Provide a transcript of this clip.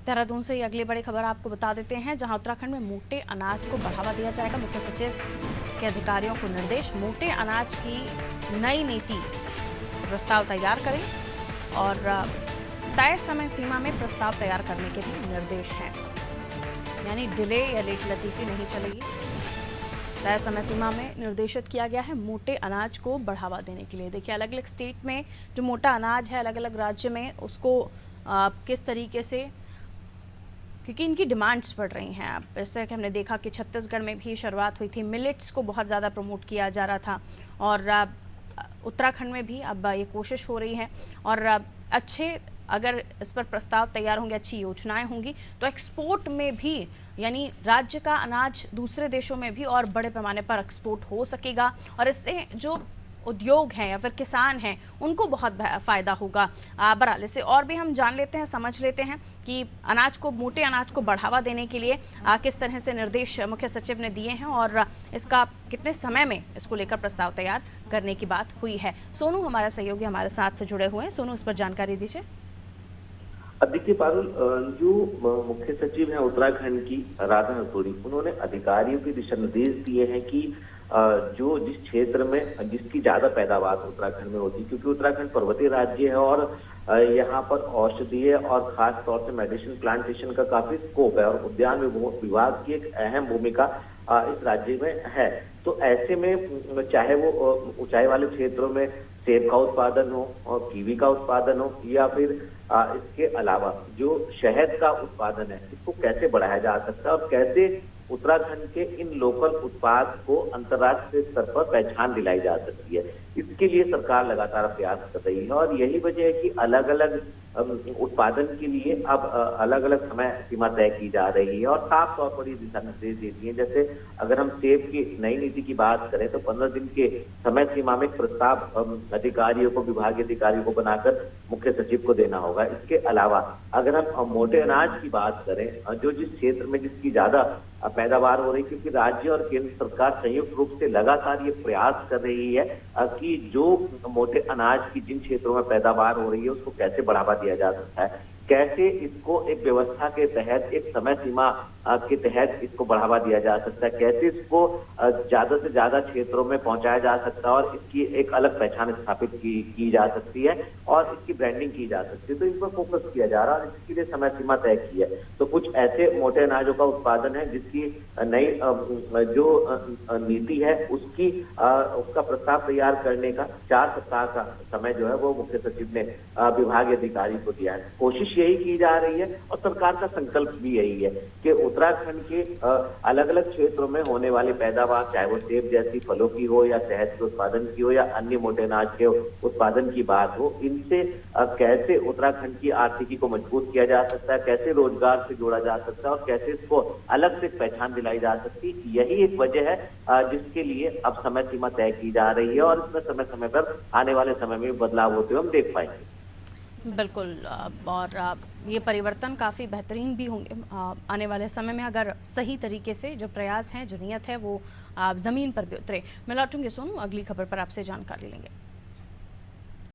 देहरादून से ये अगली बड़ी खबर आपको बता देते हैं, जहां उत्तराखंड में मोटे अनाज को बढ़ावा दिया जाएगा। मुख्य सचिव के अधिकारियों को निर्देश, मोटे अनाज की नई नीति प्रस्ताव तैयार करें और तय समय सीमा में प्रस्ताव तैयार करने के भी निर्देश हैं। यानी डिले या लेट लतीफी नहीं चलेगी। तय समय सीमा में निर्देशित किया गया है मोटे अनाज को बढ़ावा देने के लिए। देखिए, अलग अलग स्टेट में जो मोटा अनाज है, अलग अलग राज्य में उसको किस तरीके से, क्योंकि इनकी डिमांड्स बढ़ रही हैं। अब जैसे कि हमने देखा कि छत्तीसगढ़ में भी शुरुआत हुई थी, मिलेट्स को बहुत ज़्यादा प्रमोट किया जा रहा था और उत्तराखंड में भी अब ये कोशिश हो रही है और अच्छे अगर इस पर प्रस्ताव तैयार होंगे, अच्छी योजनाएं होंगी तो एक्सपोर्ट में भी, यानी राज्य का अनाज दूसरे देशों में भी और बड़े पैमाने पर एक्सपोर्ट हो सकेगा और इससे जो उद्योग हैं या फिर किसान हैं उनको बहुत फ़ायदा होगा। बहरहाल इससे और भी हम जान लेते हैं, समझ लेते हैं कि अनाज को, मोटे अनाज को बढ़ावा देने के लिए किस तरह से निर्देश मुख्य सचिव ने दिए हैं और इसका कितने समय में इसको लेकर प्रस्ताव तैयार करने की बात हुई है। सोनू हमारा सहयोगी हमारे साथ जुड़े हुए हैं। सोनू, इस पर जानकारी दीजिए। देखिए पारुल, जो मुख्य सचिव हैं उत्तराखंड की राधा रतूड़ी, उन्होंने अधिकारियों को दिशा निर्देश दिए हैं कि जो जिस क्षेत्र में जिसकी ज्यादा पैदावार उत्तराखंड में होती है, क्योंकि उत्तराखंड पर्वतीय राज्य है और यहाँ पर औषधीय और खास तौर से मेडिसिन प्लांटेशन का काफी स्कोप है और उद्यान विभाग की एक अहम भूमिका इस राज्य में है। तो ऐसे में चाहे वो ऊंचाई वाले क्षेत्रों में सेब का उत्पादन हो और कीवी का उत्पादन हो या फिर इसके अलावा जो शहद का उत्पादन है, इसको कैसे बढ़ाया जा सकता है और कैसे उत्तराखंड के इन लोकल उत्पाद को अंतर्राष्ट्रीय स्तर पर पहचान दिलाई जा सकती है, इसके लिए सरकार लगातार प्रयास कर रही है। और यही वजह है कि अलग अलग उत्पादन के लिए अब अलग अलग समय सीमा तय की जा रही है और साफ तौर पर ये दिशा निर्देश देती है। जैसे अगर हम सेब की नई नीति की बात करें तो 15 दिन के समय सीमा में प्रस्ताव अधिकारियों को, विभागीय अधिकारियों को बनाकर मुख्य सचिव को देना होगा। इसके अलावा अगर हम मोटे अनाज की बात करें, जो जिस क्षेत्र में जिसकी ज्यादा पैदावार हो रही, क्योंकि राज्य और केंद्र सरकार संयुक्त रूप से लगातार ये प्रयास कर रही है कि जो मोटे अनाज की जिन क्षेत्रों में पैदावार हो रही है उसको कैसे बढ़ावा दिया जा सकता है, कैसे इसको एक व्यवस्था के तहत, एक समय सीमा के तहत इसको बढ़ावा दिया जा सकता है, कैसे इसको ज्यादा से ज्यादा क्षेत्रों में पहुंचाया जा सकता है और इसकी एक अलग पहचान स्थापित की जा सकती है और इसकी ब्रांडिंग की जा सकती है। तो इस पर फोकस किया जा रहा है और इसके लिए समय सीमा तय की है। तो कुछ ऐसे मोटे अनाजों का उत्पादन है जिसकी नई जो नीति है उसका प्रस्ताव तैयार करने का 4 सप्ताह का समय जो है वो मुख्य सचिव ने विभागीय अधिकारी को दिया है। कोशिश यही की जा रही है और सरकार का संकल्प भी यही है कि उत्तराखंड के अलग अलग क्षेत्रों में होने वाली पैदावार, चाहे वो सेब जैसी फलों की हो या शहद के उत्पादन की हो या अन्य मोटे अनाज के उत्पादन की बात हो, इनसे कैसे उत्तराखंड की आर्थिकी को मजबूत किया जा सकता है, कैसे रोजगार से जोड़ा जा सकता है और कैसे इसको अलग से पहचान दिलाई जा सकती है। यही एक वजह है जिसके लिए अब समय सीमा तय की जा रही है और इसमें समय समय पर आने वाले समय में बदलाव होते हुए हम देख पाएंगे। बिल्कुल, और ये परिवर्तन काफ़ी बेहतरीन भी होंगे आने वाले समय में, अगर सही तरीके से जो प्रयास हैं, जो नीयत है वो ज़मीन पर भी उतरे। मैं लौटूंगी सोनू, अगली खबर पर आपसे जानकारी लेंगे।